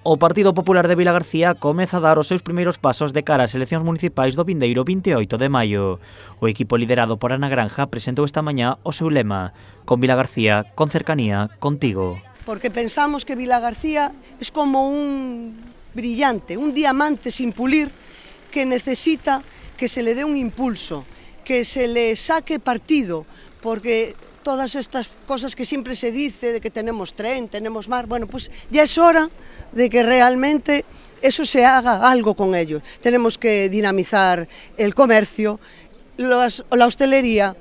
O Partido Popular de Vilagarcía comeza a dar os seus primeiros pasos de cara ás eleccións municipais do vindeiro 28 de maio. O equipo liderado por Ana Granja presentou esta mañá o seu lema: con Vilagarcía, con cercanía, contigo. Porque pensamos que Vilagarcía es como un brillante, un diamante sin pulir que necesita que se le dé un impulso, que se le saque partido, porque todas estas cosas que siempre se dice de que tenemos tren, tenemos mar, bueno, pues ya es hora de que realmente eso se haga algo con ello. Tenemos que dinamizar el comercio, la hostelería,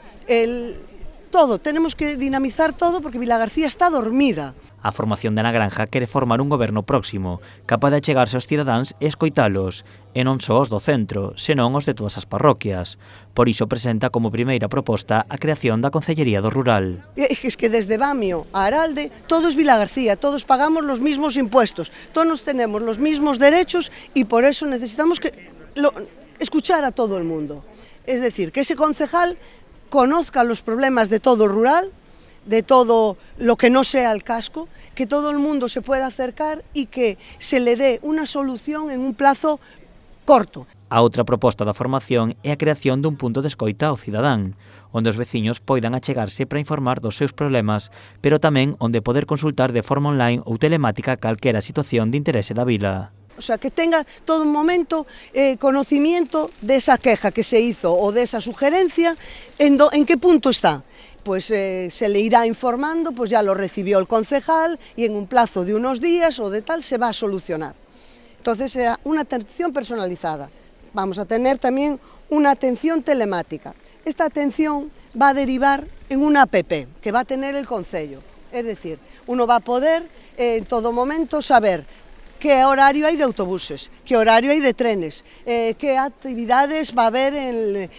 todo, tenemos que dinamizar todo porque Vilagarcía está dormida. A formación de Ana Granja quere formar un goberno próximo, capaz de achegarse aos cidadáns e escoitalos, e non só os do centro, senón os de todas as parroquias. Por iso presenta como primeira proposta a creación da Concellería do Rural. Es que desde Bamio a Aralde, todos Vilagarcía, todos pagamos los mismos impuestos, todos tenemos los mismos derechos y por eso necesitamos escuchar a todo el mundo. Es decir, que ese concejal conozca los problemas de todo el rural, de todo lo que no sea el casco, que todo el mundo se pueda acercar y que se le dé una solución en un plazo corto. A outra proposta da formación é a creación dun punto de escoita ao cidadán, onde os veciños poidan achegarse para informar dos seus problemas, pero tamén onde poder consultar de forma online ou telemática calquera situación de interese da vila. O sea, que tenga todo un momento conocimiento de esa queja que se hizo o de esa sugerencia, en qué punto está. Pues se le irá informando, pues ya lo recibió el concejal y en un plazo de unos días o de tal se va a solucionar. Entonces será una atención personalizada. Vamos a tener también una atención telemática. Esta atención va a derivar en una app que va a tener el concello. Es decir, uno va a poder en todo momento saber qué horario hay de autobuses, qué horario hay de trenes, qué actividades va a haber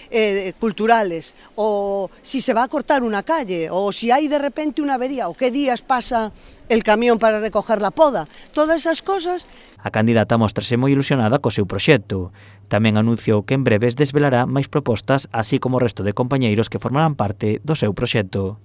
culturales, o si se va a cortar una calle, o si hay de repente una avería, o qué días pasa el camión para recoger la poda. Todas esas cosas. A candidata mostrase moi ilusionada co seu proxecto. Tamén anunciou que en breves desvelará máis propostas, así como o resto de compañeiros que formarán parte do seu proxecto.